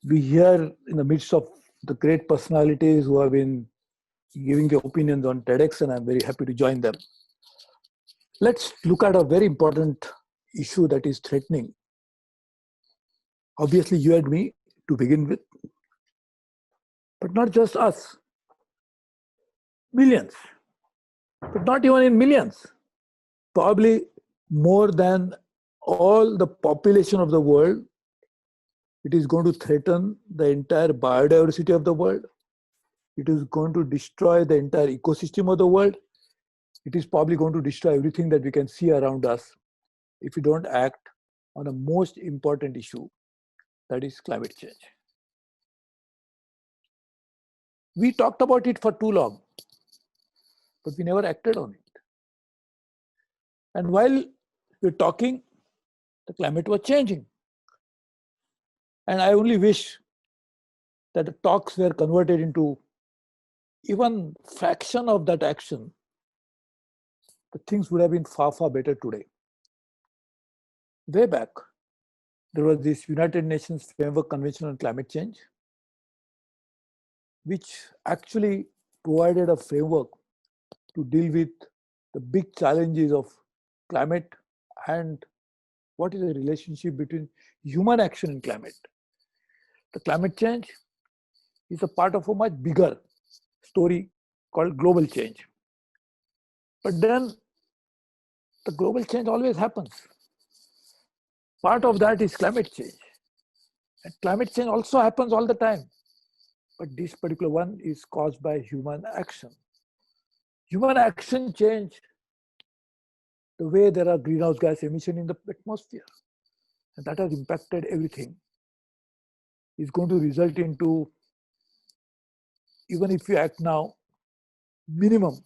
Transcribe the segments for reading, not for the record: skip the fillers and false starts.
be here in the midst of the great personalities who have been giving their opinions on TEDx, and I'm very happy to join them. Let's look at a very important issue that is threatening, obviously, you and me to begin with, but not just us. Millions, but not even in millions. Probably more than all the population of the world. It is going to threaten the entire biodiversity of the world. It is going to destroy the entire ecosystem of the world. It is probably going to destroy everything that we can see around us if we don't act on a most important issue, that is climate change. We talked about it for too long, but we never acted on it. And while we're talking, the climate was changing. And I only wish that the talks were converted into even fraction of that action. The things would have been far, far better today. Way back, there was this United Nations Framework Convention on Climate Change, which actually provided a framework to deal with the big challenges of climate and what is the relationship between human action and climate. The climate change is a part of a much bigger story called global change. But then the global change always happens. Part of that is climate change. And climate change also happens all the time. But this particular one is caused by human action. Human action change the way there are greenhouse gas emission in the atmosphere. And that has impacted everything. It's going to result into, even if you act now, minimum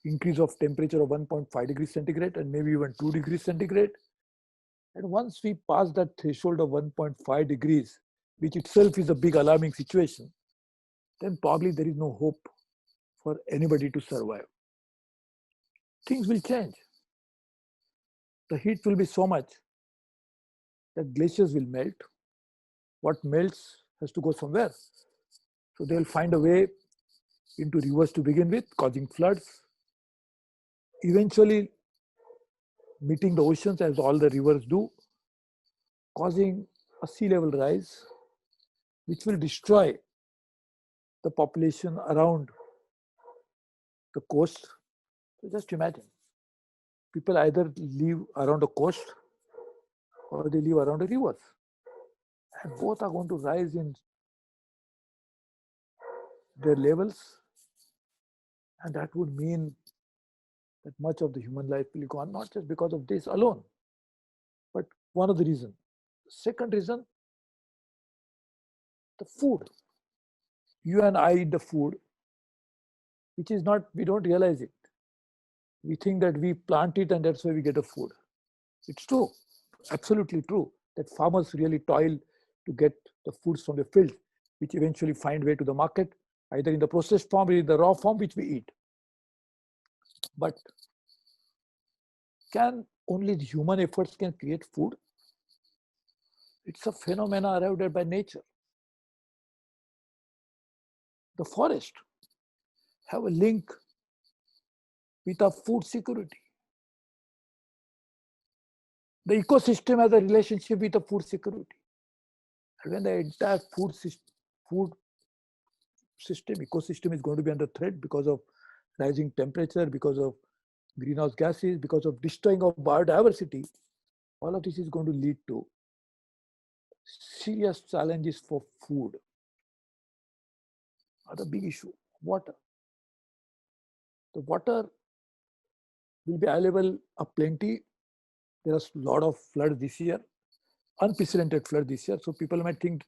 increase of temperature of 1.5 degrees centigrade and maybe even 2 degrees centigrade. And once we pass that threshold of 1.5 degrees, which itself is a big alarming situation, then probably there is no hope for anybody to survive. Things will change. The heat will be so much that glaciers will melt. What melts has to go somewhere. So they'll find a way into rivers to begin with, causing floods. Eventually, meeting the oceans as all the rivers do, causing a sea level rise, which will destroy the population around the coast. So just imagine, people either live around a coast or they live around the rivers. And both are going to rise in their levels. And that would mean that much of the human life will be gone, not just because of this alone, but one of the reasons. Second reason, the food. You and I eat the food, which is not, we don't realize it. We think that we plant it and that's why we get a food. It's true, absolutely true, that farmers really toil to get the foods from the field, which eventually find way to the market, either in the processed form or in the raw form, which we eat. But can only the human efforts can create food? It's a phenomena arrived at by nature. The forest have a link with our food security. The ecosystem has a relationship with the food security. And when the entire food system, ecosystem is going to be under threat because of rising temperature, because of greenhouse gases, because of destroying of biodiversity, all of this is going to lead to serious challenges for food. Another big issue, water. The water will be available aplenty. There are a lot of floods this year, unprecedented flood this year. So people might think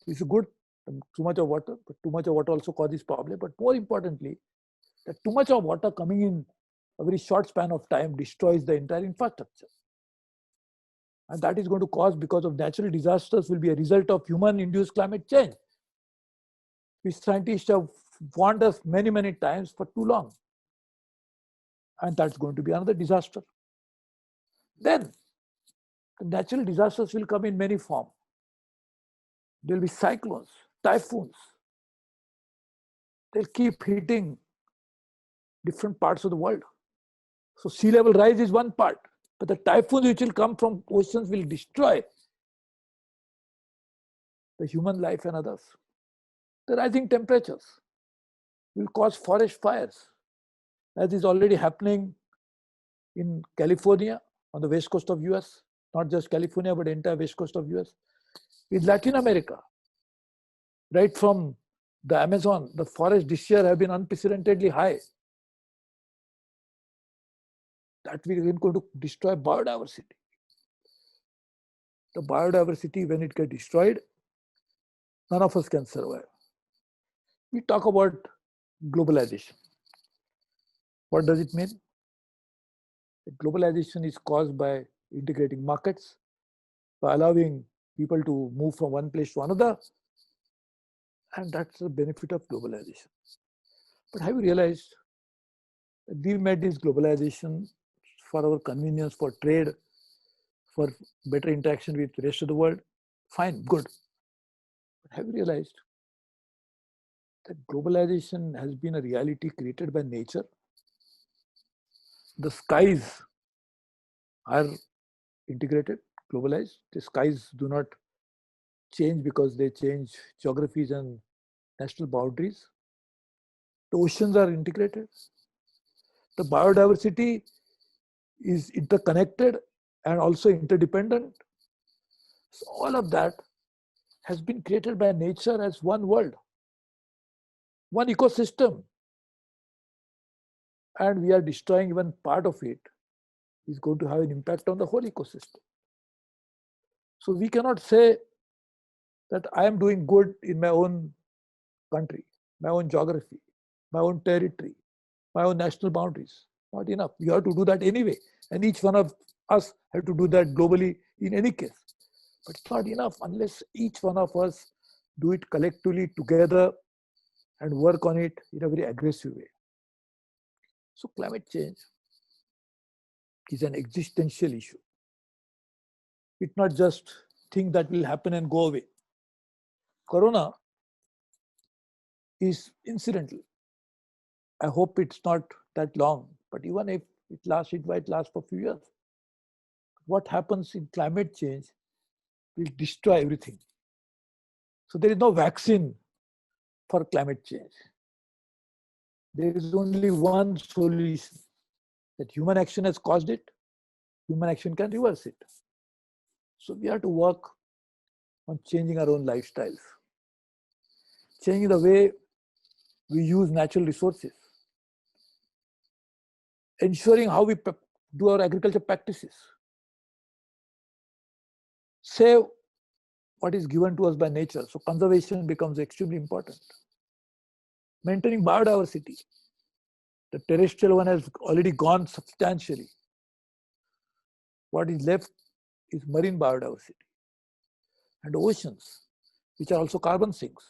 this is good, too much of water, but too much of water also causes problem. But more importantly, that too much of water coming in a very short span of time destroys the entire infrastructure. And that is going to cause, because of natural disasters, will be a result of human-induced climate change, which scientists have warned us many, many times for too long. And that's going to be another disaster. Then, the natural disasters will come in many forms. There'll be cyclones, typhoons. They'll keep hitting different parts of the world. So sea level rise is one part, but the typhoons which will come from oceans will destroy the human life and others. The rising temperatures will cause forest fires, as is already happening in California on the west coast of US, not just California, but the entire west coast of US. In Latin America, right from the Amazon, the forests this year have been unprecedentedly high. That we are going to destroy biodiversity. The biodiversity, when it gets destroyed, none of us can survive. We talk about globalization. What does it mean? Globalization is caused by integrating markets, by allowing people to move from one place to another, and that's the benefit of globalization. But have you realized that we made this globalization for our convenience, for trade, for better interaction with the rest of the world? Fine, good. But have you realized that globalization has been a reality created by nature? The skies are integrated, globalized. The skies do not change because they change geographies and national boundaries. The oceans are integrated. The biodiversity is interconnected and also interdependent. So all of that has been created by nature as one world, one ecosystem. And we are destroying even part of it is going to have an impact on the whole ecosystem. So we cannot say that I am doing good in my own country, my own geography, my own territory, my own national boundaries. Not enough. You have to do that anyway. And each one of us have to do that globally in any case. But it's not enough unless each one of us do it collectively together and work on it in a very aggressive way. So climate change is an existential issue. It's not just thing that will happen and go away. Corona is incidental. I hope it's not that long, but even if it lasts, it might last for a few years. What happens in climate change will destroy everything. So there is no vaccine for climate change. There is only one solution, that human action has caused it, human action can reverse it. So we have to work on changing our own lifestyles, changing the way we use natural resources, ensuring how we do our agriculture practices, save what is given to us by nature. So conservation becomes extremely important. Maintaining biodiversity. The terrestrial one has already gone substantially. What is left is marine biodiversity and oceans, which are also carbon sinks.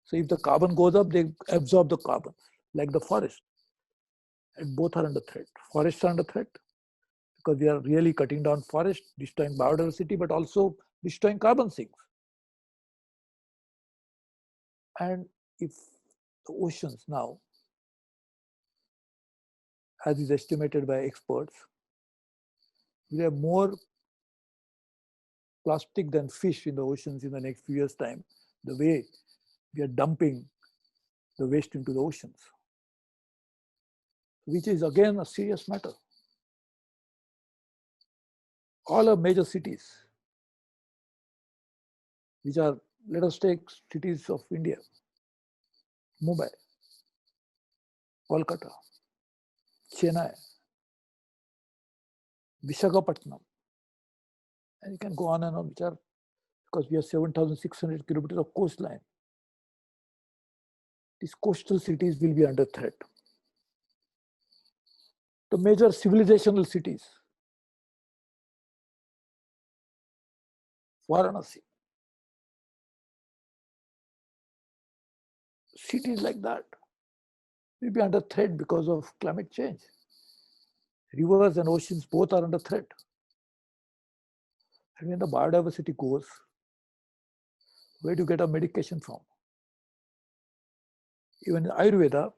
So if the carbon goes up, they absorb the carbon, like the forest. And both are under threat. Forests are under threat because we are really cutting down forests, destroying biodiversity, but also destroying carbon sinks. And if the oceans now, as is estimated by experts, we have more plastic than fish in the oceans in the next few years' time, the way we are dumping the waste into the oceans, which is again a serious matter. All our major cities, which are, let us take cities of India, Mumbai, Kolkata, Chennai, Visakhapatnam, and you can go on and on, which are, because we have 7,600 kilometers of coastline. These coastal cities will be under threat. The major civilizational cities, Varanasi, cities like that will be under threat because of climate change. Rivers and oceans both are under threat. And when the biodiversity goes, Where do you get a medication from? Even in Ayurveda,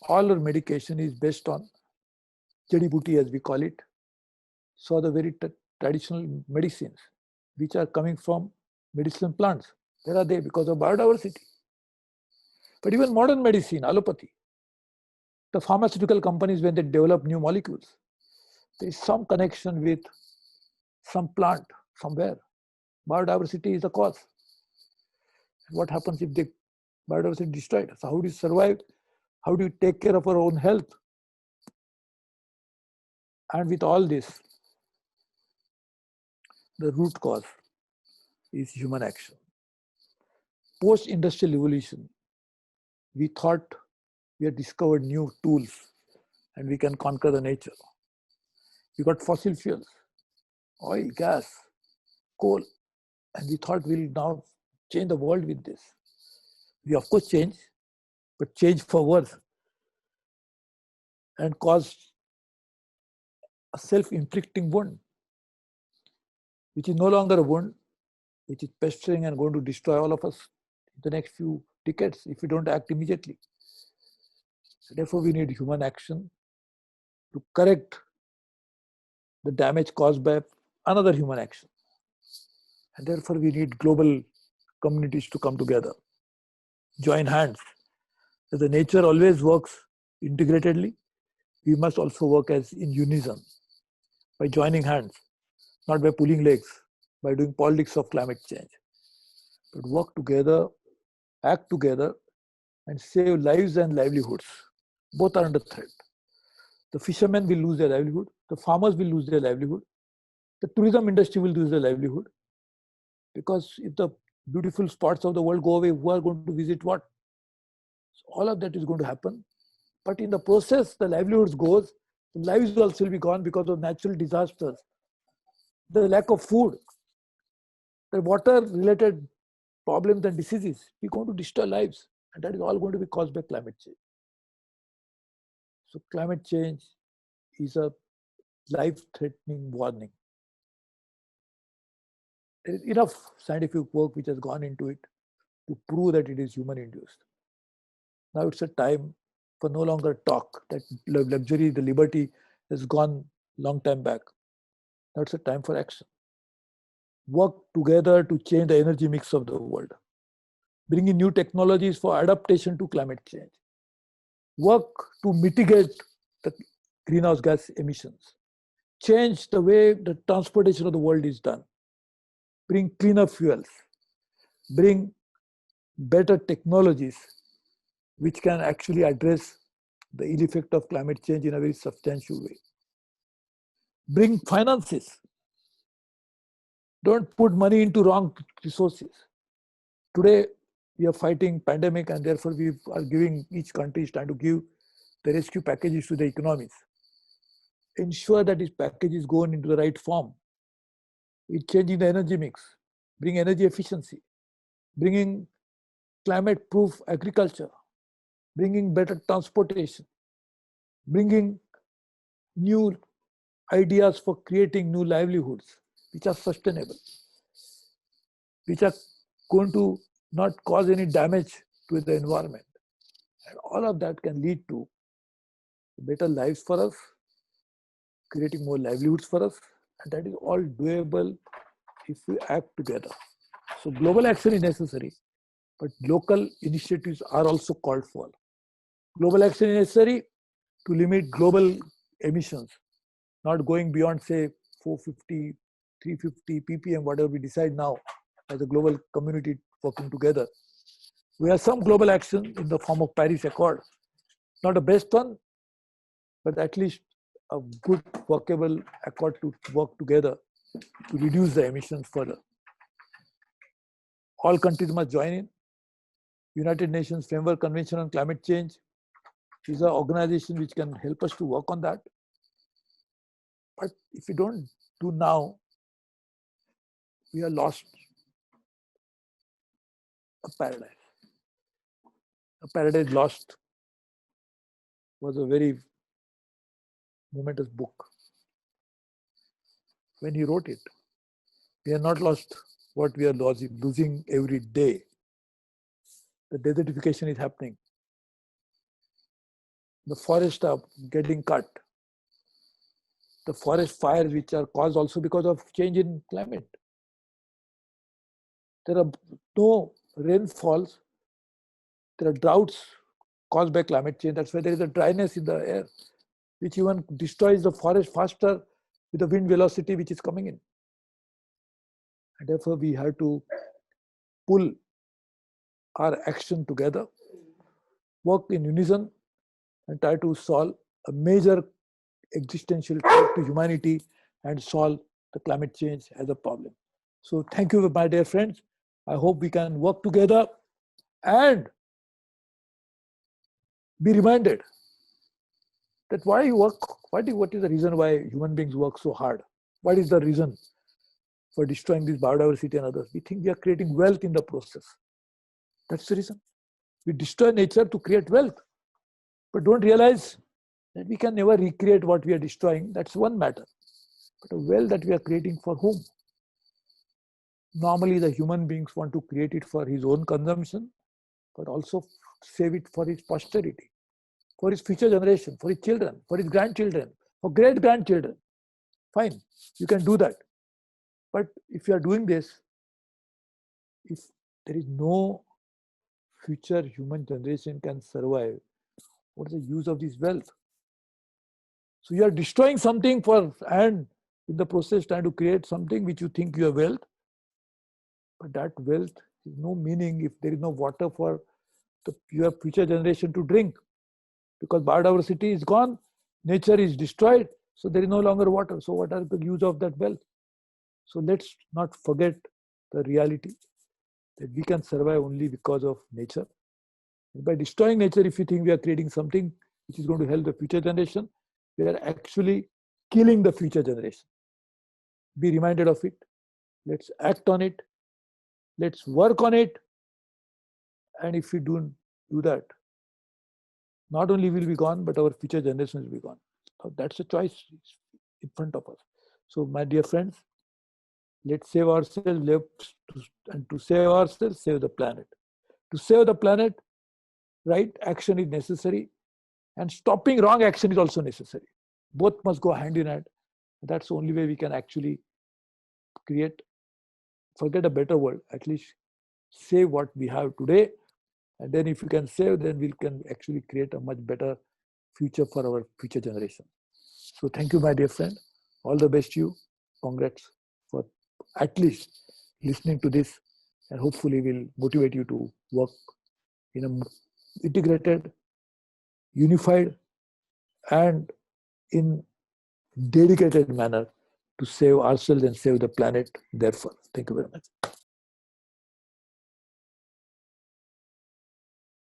all our medication is based on jadi booty, as we call it. So the very traditional medicines, which are coming from medicinal plants, where are they? Because of biodiversity. But even modern medicine, allopathy, the pharmaceutical companies, when they develop new molecules, there is some connection with some plant somewhere. Biodiversity is the cause. What happens if the biodiversity is destroyed? So how do you survive? How do you take care of our own health? And with all this, the root cause is human action. Post-industrial evolution, we thought we had discovered new tools and we can conquer the nature. We got fossil fuels, oil, gas, coal, and we thought we'll now change the world with this. We of course change, but change for worse and cause a self-inflicting wound, which is no longer a wound, which is pestering and going to destroy all of us in the next few decades if we don't act immediately. So therefore, we need human action to correct the damage caused by another human action. And therefore, we need global communities to come together, join hands. As the nature always works integratedly, we must also work as in unison by joining hands, not by pulling legs, by doing politics of climate change, but work together, act together, and save lives and livelihoods. Both are under threat. The fishermen will lose their livelihood, the farmers will lose their livelihood, the tourism industry will lose their livelihood. Because if the beautiful spots of the world go away, who are going to visit what? So all of that is going to happen. But in the process, the livelihoods goes, the lives will also be gone because of natural disasters, the lack of food, the water-related problems and diseases. We're going to destroy lives, and that is all going to be caused by climate change. So climate change is a life-threatening warning. There is enough scientific work which has gone into it to prove that it is human-induced. Now it's a time for no longer talk, that luxury, the liberty has gone long time back. Now it's a time for action. Work together to change the energy mix of the world. Bring in new technologies for adaptation to climate change. Work to mitigate the greenhouse gas emissions. Change the way the transportation of the world is done. Bring cleaner fuels. Bring better technologies which can actually address the ill effect of climate change in a very substantial way. Bring finances. Don't put money into wrong resources. Today, we are fighting pandemic, and therefore we are giving, each country is trying to give the rescue packages to the economies. Ensure that these packages go into the right form. It's changing the energy mix, bring energy efficiency, bringing climate-proof agriculture, bringing better transportation, bringing new ideas for creating new livelihoods which are sustainable, which are going to not cause any damage to the environment. And all of that can lead to better lives for us, creating more livelihoods for us, and that is all doable if we act together. So global action is necessary, but local initiatives are also called for. Global action is necessary to limit global emissions, not going beyond, say, 450, 350 ppm, whatever we decide now as a global community working together. We have some global action in the form of Paris Accord. Not the best one, but at least a good workable accord to work together to reduce the emissions further. All countries must join in. United Nations Framework Convention on Climate Change is an organization which can help us to work on that. But if we don't do now, we are lost a paradise. A Paradise Lost was a very momentous book. When he wrote it, we are not lost what we are losing every day. The desertification is happening. The forests are getting cut. The forest fires, which are caused also because of change in climate. There are no rainfalls. There are droughts caused by climate change. That's why there is a dryness in the air, which even destroys the forest faster with the wind velocity which is coming in. And therefore, we have to pull our action together, work in unison, and try to solve a major existential threat to humanity and solve the climate change as a problem. So thank you, my dear friends. I hope we can work together and be reminded that why you work, what is the reason why human beings work so hard? What is the reason for destroying this biodiversity and others? We think we are creating wealth in the process. That's the reason. We destroy nature to create wealth, but don't realize that we can never recreate what we are destroying. That's one matter. But a wealth that we are creating for whom? Normally, the human beings want to create it for his own consumption, but also save it for his posterity, for his future generation, for his children, for his grandchildren, for great-grandchildren. Fine, you can do that. But if you are doing this, if there is no future human generation can survive, what is the use of this wealth? So you are destroying something and in the process trying to create something which you think you have wealth. But that wealth is no meaning if there is no water for your future generation to drink. Because biodiversity is gone, nature is destroyed, so there is no longer water. So what are the use of that wealth? So let's not forget the reality that we can survive only because of nature. And by destroying nature, if you think we are creating something which is going to help the future generation, we are actually killing the future generation. Be reminded of it. Let's act on it. Let's work on it. And if we don't do that, not only will we be gone, but our future generations will be gone. So that's a choice in front of us. So my dear friends, let's save ourselves, and to save ourselves, save the planet. To save the planet, right action is necessary, and stopping wrong action is also necessary. Both must go hand in hand. That's the only way we can actually forget a better world, at least save what we have today. And then if we can save, then we can actually create a much better future for our future generation. So thank you, my dear friend. All the best to you. Congrats for at least listening to this, and hopefully will motivate you to work in an integrated, unified, and in dedicated manner to save ourselves and save the planet. Therefore, thank you very much.